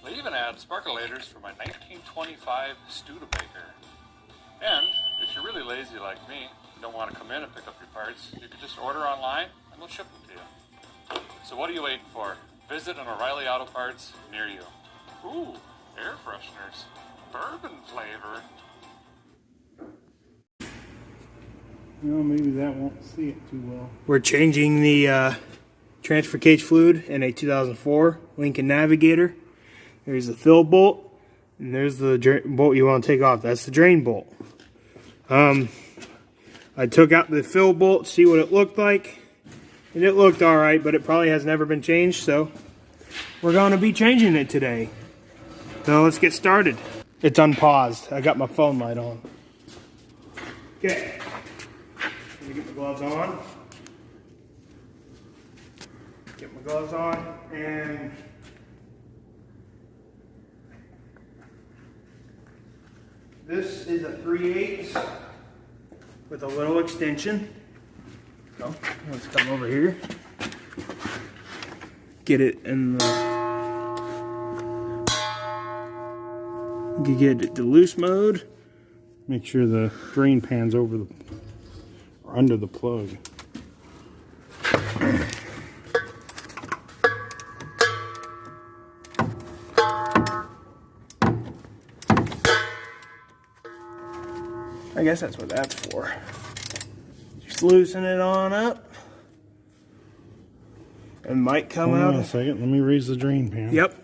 They even add sparkulators for my 1925 Studebaker. And if you're really lazy like me, don't want to come in and pick up your parts, you can just order online and they'll ship them to you. So what are you waiting for? Visit an O'Reilly Auto Parts near you. Ooh, air fresheners. Bourbon flavor. Well, maybe that won't see it too well. We're changing the transfer case fluid in a 2004 Lincoln Navigator. There's the fill bolt, and there's the bolt you want to take off. That's the drain bolt. I took out the fill bolt to see what it looked like, and it looked alright, but it probably has never been changed, so we're going to be changing it today. So let's get started. It's unpaused. I got my phone light on. Okay. Let me get my gloves on. Get my gloves on, and this is a 3/8 with a little extension. So let's come over here. Get it in the. You can get it to loose mode. Make sure the drain pan's over the or under the plug. I guess that's what that's for. Just loosen it on up. It might come Hold out. on a second, let me raise the drain pan. Yep.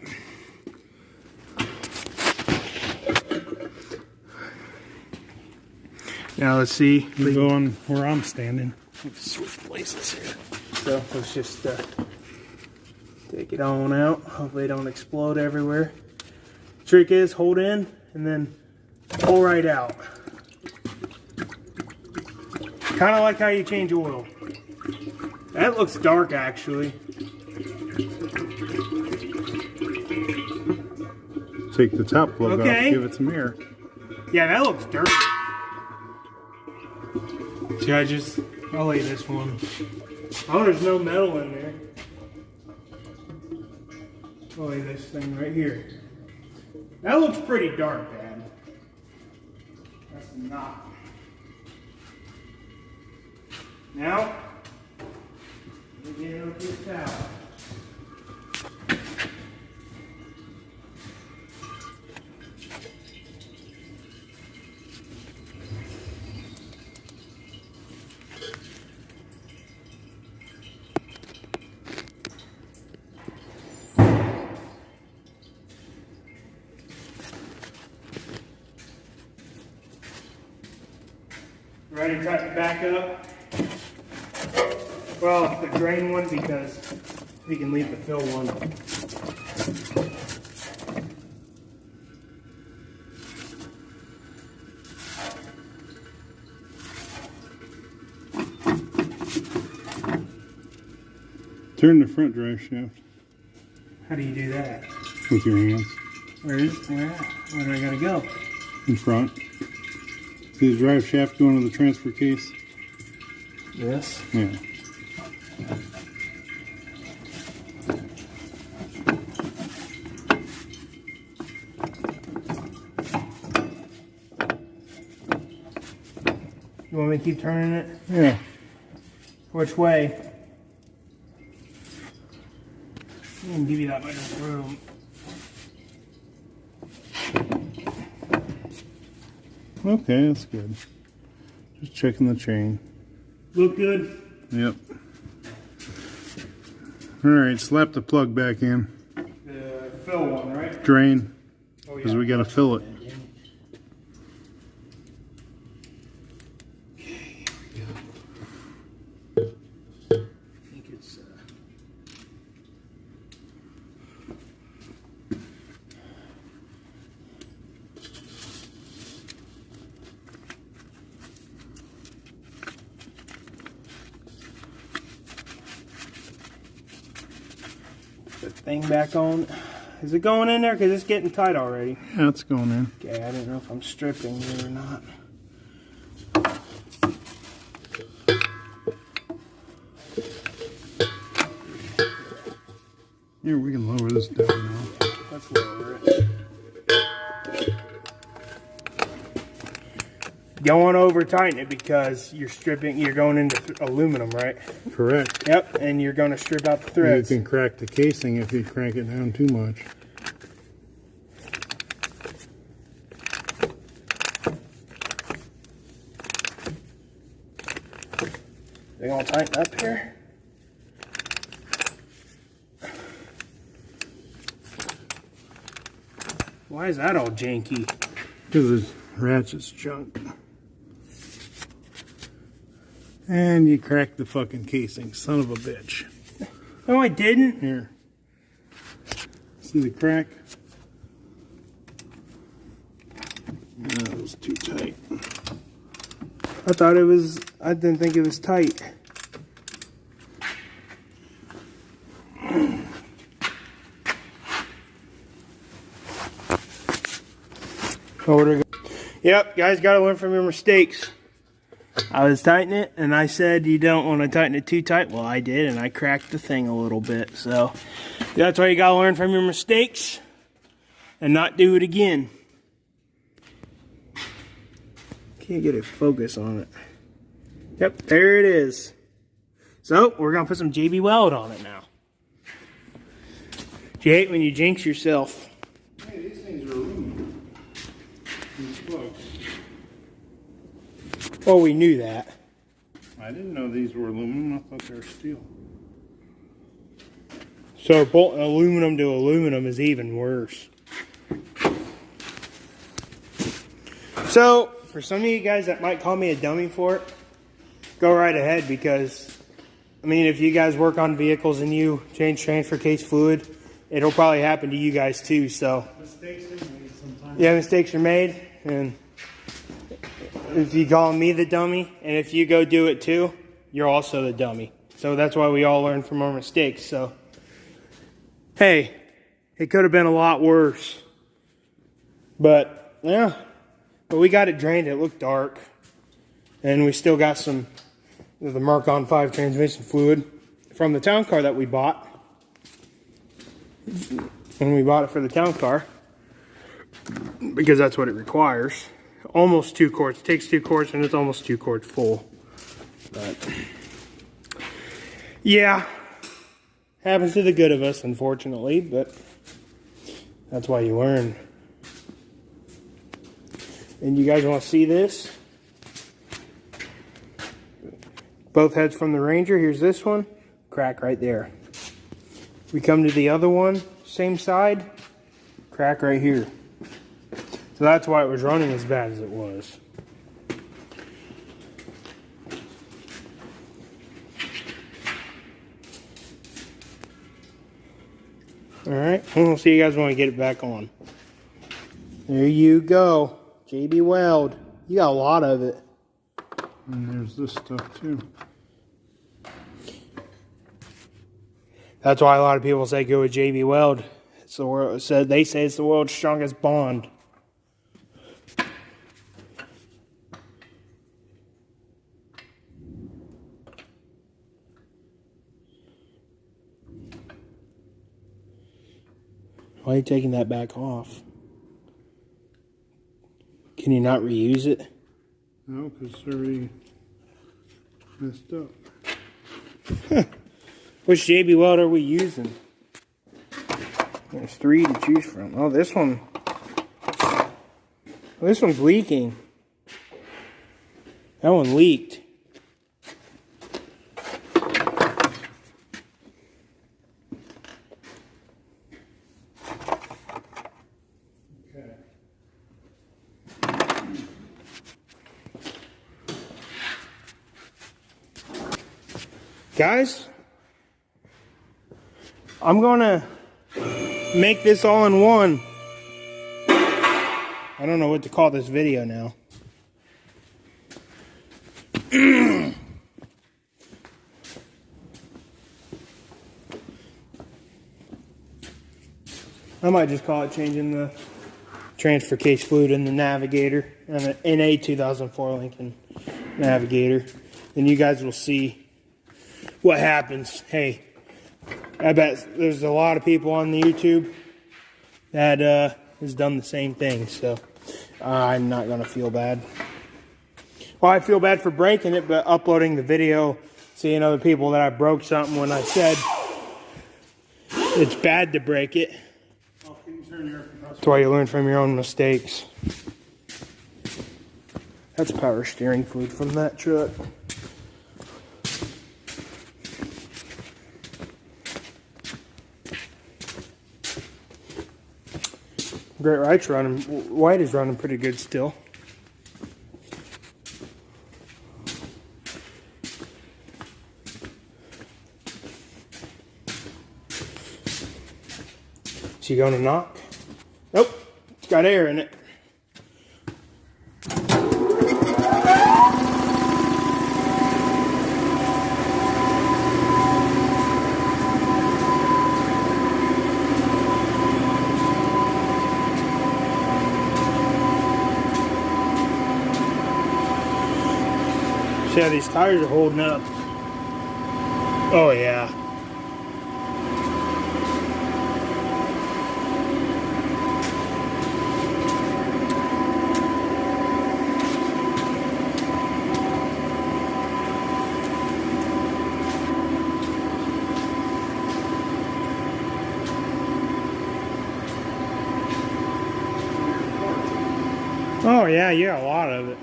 Now let's see. You go on where I'm standing. Let's switch places here. So let's just take it on out. Hopefully it don't explode everywhere. Trick is hold in and then pull right out. Kind of like how you change oil. That looks dark actually. Take the top plug off, give it some air. Yeah, that looks dirty. See, I'll lay this one. Oh, there's no metal in there. I'll lay this thing right here. That looks pretty dark, Dad. That's not. Now, let me get it this out. Ready to tighten it back up? Well, the drain one because we can leave the fill one. Turn the front drive shaft. How do you do that? With your hands. Where do I gotta go? In front. See the drive shaft going to the transfer case? Yes. Yeah. You want me to keep turning it? Yeah. Which way? I can give you that much room. Okay, that's good. Just checking the chain. Look good? Yep. Alright, slap the plug back in. The fill one, right? Drain. Oh, Because yeah. we got to fill it. I think it's the thing back on. Is it going in there? Because it's getting tight already. Yeah, it's going in. Okay, I didn't know if I'm stripping it or not. Here, we can lower this down now. Let's lower it. Don't want to over tighten it because you're going into aluminum, right? Correct. Yep, and you're going to strip out the threads. You can crack the casing if you crank it down too much. They gonna tighten up here? Why is that all janky? Because the ratchet's junk. And you cracked the fucking casing, son of a bitch. No, I didn't. Here. See the crack? That was too tight. I didn't think it was tight. Yep, guys, gotta learn from your mistakes. I was tightening it, and I said you don't want to tighten it too tight. Well, I did, and I cracked the thing a little bit. So that's why you gotta learn from your mistakes and not do it again. Can't get a focus on it. Yep, there it is. So we're gonna put some JB Weld on it now. You hate when you jinx yourself. Hey, these things are aluminum. These plugs. Well, we knew that. I didn't know these were aluminum. I thought they were steel. So bolting aluminum to aluminum is even worse. So, for some of you guys that might call me a dummy for it, go right ahead because, I mean, if you guys work on vehicles and you change transfer case fluid, it'll probably happen to you guys too, so. Mistakes are made sometimes. Yeah, mistakes are made, and if you call me the dummy, and if you go do it too, you're also the dummy. So that's why we all learn from our mistakes, so. Hey, it could have been a lot worse. But, yeah. But we got it drained, it looked dark. And we still got some of the Mark On 5 transmission fluid from the town car that we bought. When we bought it for the town car. Because that's what it requires. Almost 2 quarts. It takes 2 quarts and it's almost 2 quarts full. But, yeah. Happens to the good of us, unfortunately, but that's why you learn. And you guys want to see this? Both heads from the Ranger. Here's this one. Crack right there. We come to the other one, same side. Crack right here. So that's why it was running as bad as it was. Alright, we'll see you guys when we get it back on. There you go. JB Weld. You got a lot of it. And there's this stuff too. That's why a lot of people say go with JB Weld. It's the world, they say it's the world's strongest bond. Why are you taking that back off? Can you not reuse it? No, because it's already messed up. Which JB Weld are we using? There's 3 to choose from. Oh, this one. This one's leaking. That one leaked. Guys, I'm gonna make this all in one. I don't know what to call this video now. I might just call it changing the transfer case fluid in the Navigator in a 2004 Lincoln Navigator. Then you guys will see what happens. Hey, I bet there's a lot of people on the YouTube that has done the same thing. So I'm not going to feel bad. Well, I feel bad for breaking it, but uploading the video, seeing other people that I broke something when I said it's bad to break it. That's why you learn from your own mistakes. That's power steering fluid from that truck. Great Right's running. White is running pretty good still. Is he going to knock? Nope. It's got air in it. See how these tires are holding up. Oh yeah. Oh yeah, you got a lot of it.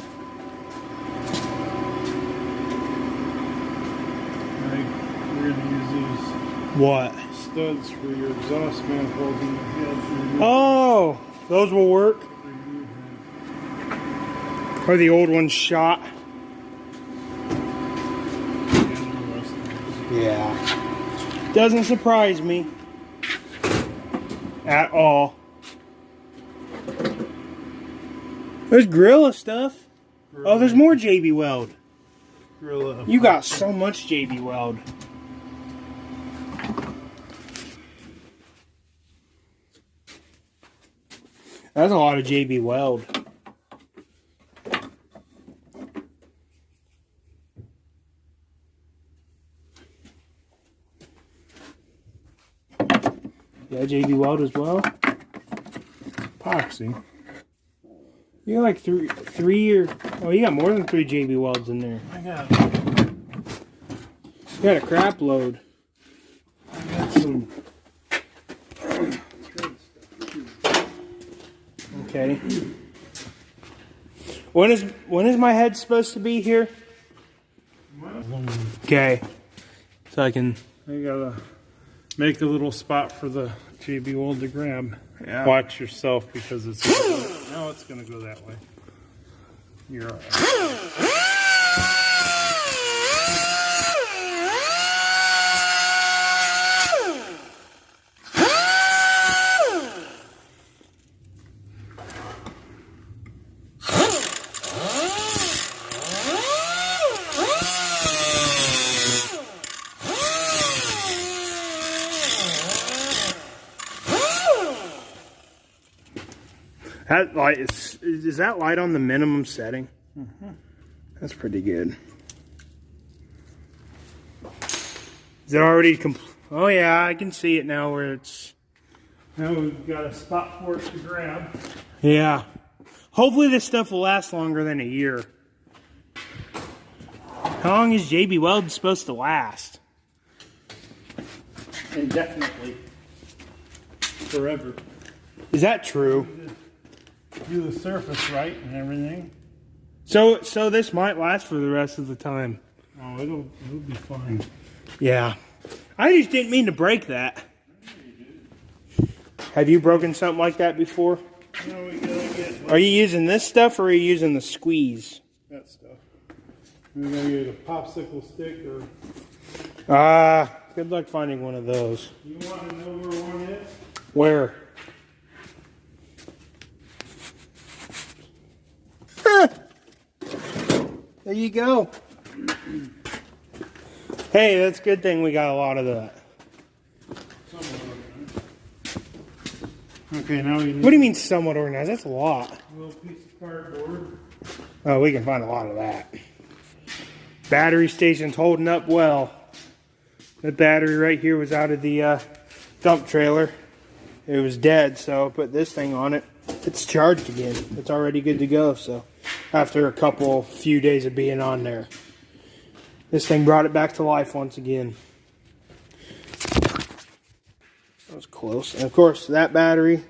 We're going to use these What? studs for your exhaust manifolds in the head. Oh, those will work. Or the old ones shot. Yeah. Doesn't surprise me at all. There's Gorilla stuff. Oh, there's more JB Weld. Gorilla. You got so much JB Weld. That's a lot of JB Weld. Yeah, JB Weld as well. Epoxy. You got like three or oh, you got more than 3 JB Welds in there. I got You got a crap load. some. Okay. When is my head supposed to be here? Okay. So I can. I gotta make a little spot for the JB Weld to grab. Yeah. Watch yourself because it's now it's gonna go that way. You're all right. That light is that light on the minimum setting? Mm-hmm. That's pretty good. Is it already oh yeah, I can see it now where it's. Now we've got a spot for it to grab. Yeah. Hopefully this stuff will last longer than a year. How long is JB Weld supposed to last? Indefinitely. Forever. Is that true? Do the surface right and everything. So this might last for the rest of the time. Oh, it'll be fine. Yeah. I just didn't mean to break that. Have you broken something like that before? No, we gotta get Are you using this stuff or are you using the squeeze? that stuff. We're gonna get a popsicle stick or. Good luck finding one of those. You want to know where one is? Where? There you go. Hey, that's a good thing we got a lot of that. Okay, now we need What do you mean somewhat organized? That's a lot. a little piece of cardboard. Oh, we can find a lot of that. Battery station's holding up well. That battery right here was out of the dump trailer. it was dead, so I put this thing on it. It's charged again. It's already good to go. So after a few days of being on there, this thing brought it back to life once again. That was close. And of course, that battery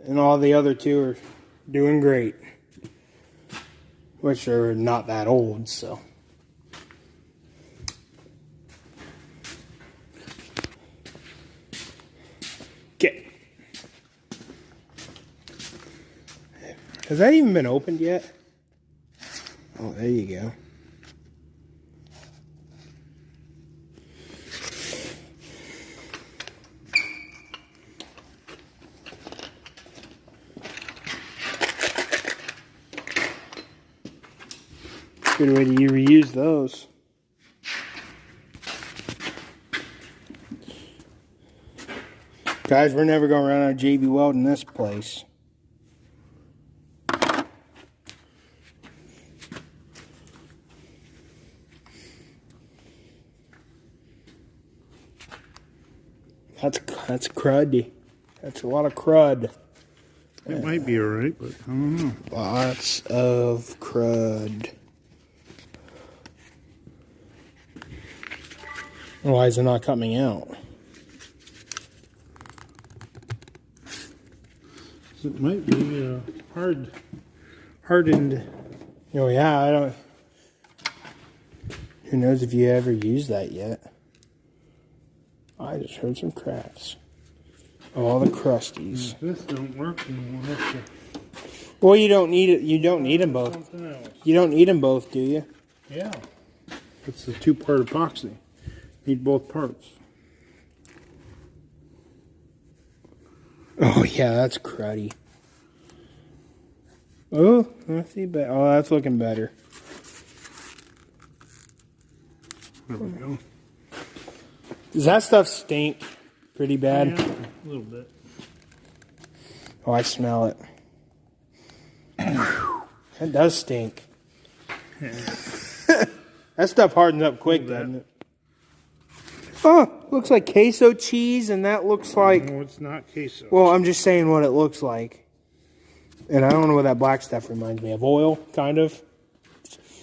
and all the other two are doing great, which are not that old, so. Okay. Has that even been opened yet? Oh, there you go. Good way to reuse those. Guys, we're never going to run out of JB Weld in this place. That's cruddy. That's a lot of crud. It might be alright, but I don't know. Lots of crud. Why is it not coming out? It might be hardened. Oh yeah, I don't. Who knows if you ever used that yet? I just heard some cracks. All the crusties. If this don't work, then we'll have to. Well, you don't need it. You don't need them both. Something else. You don't need them both, do you? Yeah. It's a two-part epoxy. Need both parts. Oh yeah, that's cruddy. Oh, let's see. Oh, that's looking better. There we go. Does that stuff stink pretty bad? Yeah, a little bit. Oh, I smell it. That does stink. Yeah. That stuff hardens up quick, doesn't it? Oh, looks like queso cheese, and that looks like... No, it's not queso. Well, I'm just saying what it looks like. And I don't know what that black stuff reminds me of. Oil, kind of.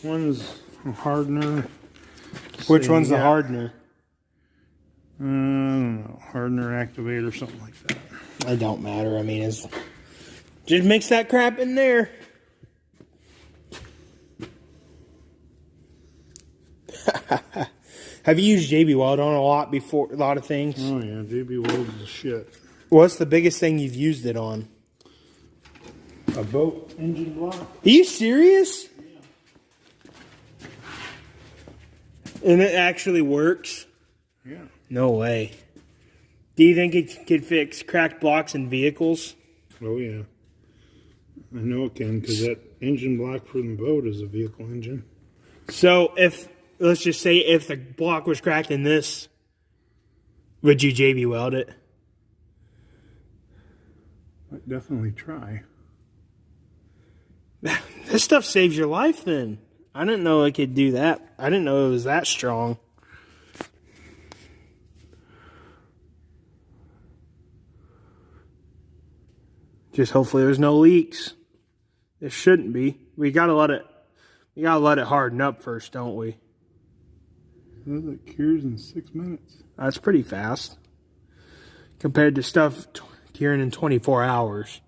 One's a hardener. Which one's the hardener? I don't know. Hardener, activator, something like that. It don't matter. I mean, just mix that crap in there. Have you used JB Weld on a lot before? A lot of things? Oh yeah, JB Weld is the shit. What's the biggest thing you've used it on? A boat engine block. Are you serious? Yeah. And it actually works? Yeah. No way. Do you think it could fix cracked blocks in vehicles? Oh yeah. I know it can, because that engine block for the boat is a vehicle engine. So let's just say if the block was cracked in this, would you JB Weld it? I'd definitely try. This stuff saves your life then. I didn't know it could do that. I didn't know it was that strong. Just hopefully there's no leaks. There shouldn't be. We gotta let it harden up first, don't we? It cures in 6 minutes. That's pretty fast compared to stuff curing in 24 hours.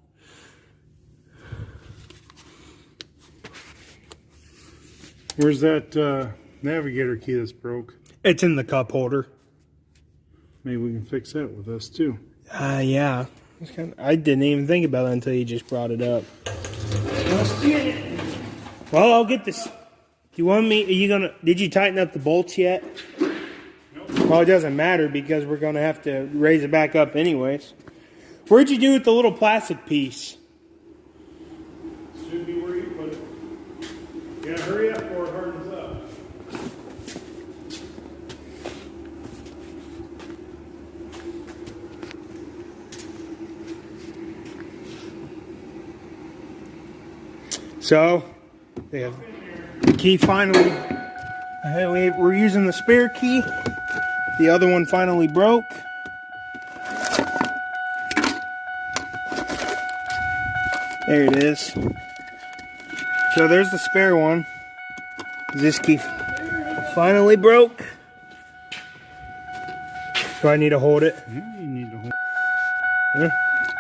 Where's that Navigator key that's broke? It's in the cup holder. Maybe we can fix that with us too. Yeah. I didn't even think about it until you just brought it up. Well, I'll get this. Do you want me? Did you tighten up the bolts yet? Nope. Well, it doesn't matter because we're going to have to raise it back up anyways. Where'd you do with the little plastic piece? Should be where you put it. You gotta hurry up before it hardens up. So, they have the key finally. We're using the spare key. The other one finally broke. There it is. So there's the spare one. This key finally broke. Do I need to hold it? Yeah, you need to hold. Yeah.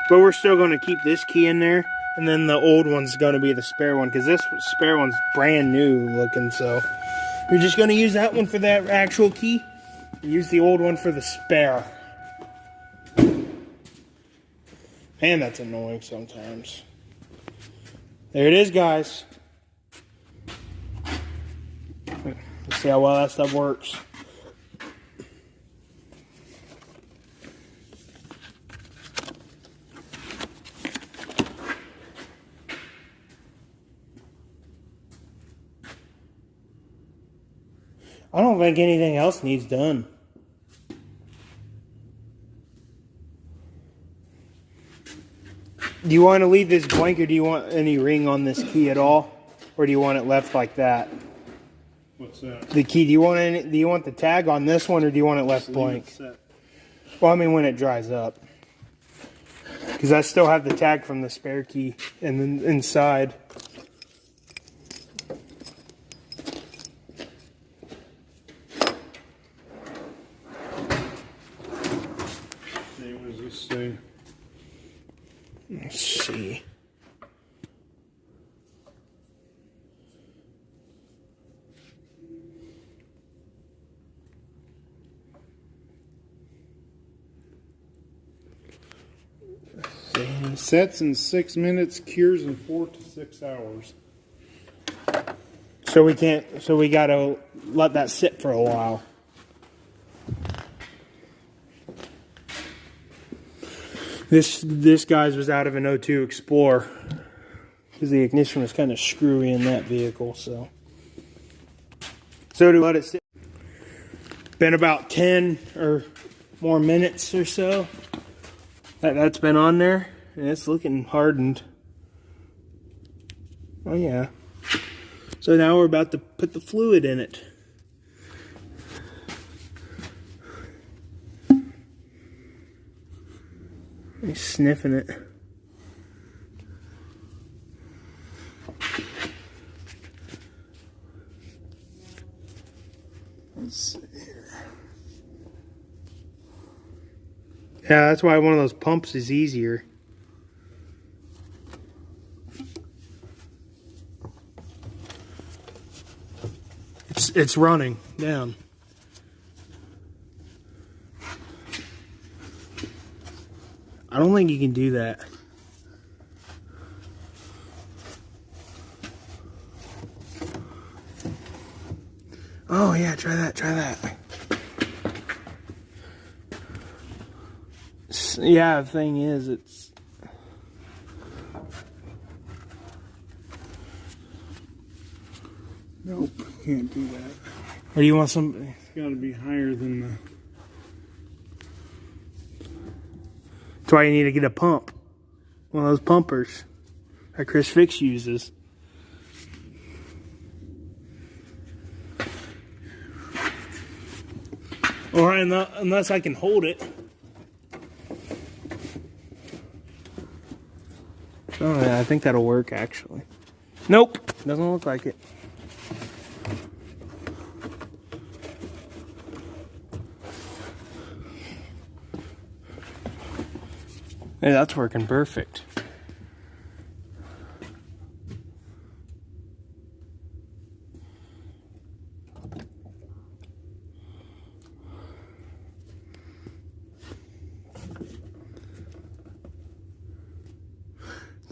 But we're still going to keep this key in there. And then the old one's going to be the spare one. Because this spare one's brand new looking. So we're just going to use that one for that actual key. Use the old one for the spare. Man, that's annoying sometimes. There it is, guys. Let's see how well that stuff works. I don't think anything else needs done. Do you want to leave this blank, or do you want any ring on this key at all? Or do you want it left like that? What's that? The key, do you want the tag on this one, or do you want it left blank? Well, I mean when it dries up. Because I still have the tag from the spare key and then inside. What does this say? Let's see. Sets in 6 minutes, cures in 4 to 6 hours. So we gotta let that sit for a while. This guy's was out of an 02 Explorer because the ignition was kind of screwy in that vehicle. So to let it sit. Been about 10 or more minutes or so. That's been on there, and it's looking hardened. Oh yeah. So now we're about to put the fluid in it. He's sniffing it. Let's see here. Yeah, that's why one of those pumps is easier. It's running down. I don't think you can do that. Oh yeah, try that. Yeah, the thing is, it's... Nope, can't do that. Or do you want some... It's got to be higher than the... That's why you need to get a pump. One of those pumpers that Chris Fix uses. Or unless I can hold it. Oh yeah, I think that'll work actually. Nope, doesn't look like it. Hey, that's working perfect.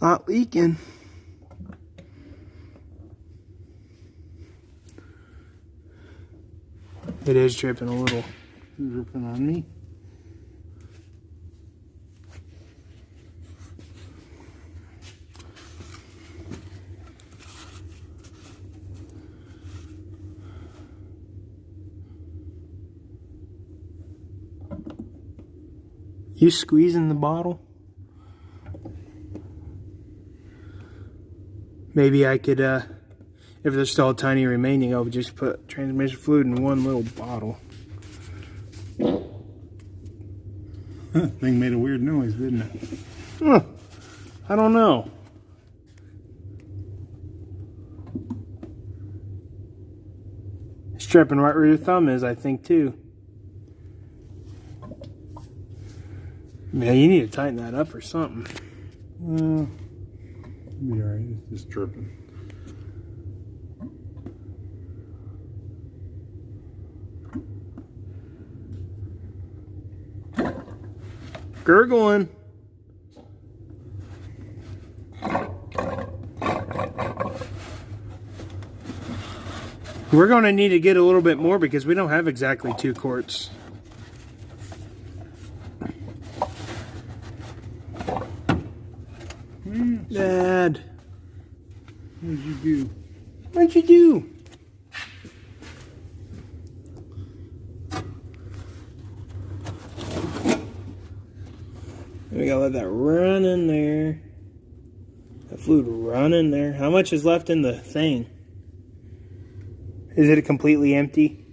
Not leaking. It is dripping a little. Dripping on me. You squeezing the bottle? Maybe I could, if there's still a tiny remaining, I would just put transmission fluid in one little bottle. Thing made a weird noise, didn't it? Huh. I don't know. dripping right where your thumb is, I think, too. Yeah, you need to tighten that up or something. Be alright, it's just dripping. Gurgling. We're going to need to get a little bit more because we don't have exactly 2 quarts. Dad. What'd you do? What'd you do? We gotta let that run in there. That fluid run in there. How much is left in the thing? Is it completely empty?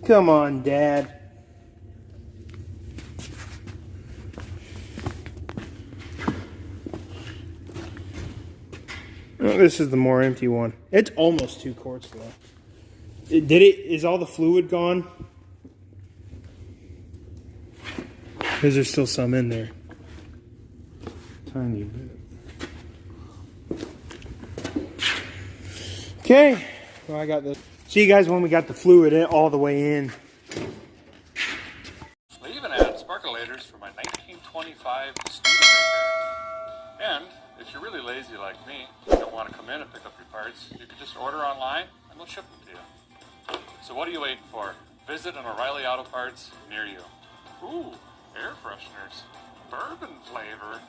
Come on, Dad. Oh, this is the more empty one. It's almost 2 quarts left. Is all the fluid gone? Is there still some in there? Tiny bit. Okay. Well, I got this. See you guys when we got the fluid all the way in. They even add sparkulators for my 1925 Studebaker. And if you're really lazy like me, you don't want to come in and pick up your parts, you can just order online and they'll ship them to you. So what are you waiting for? Visit an O'Reilly Auto Parts near you. Ooh, air fresheners. Bourbon flavor.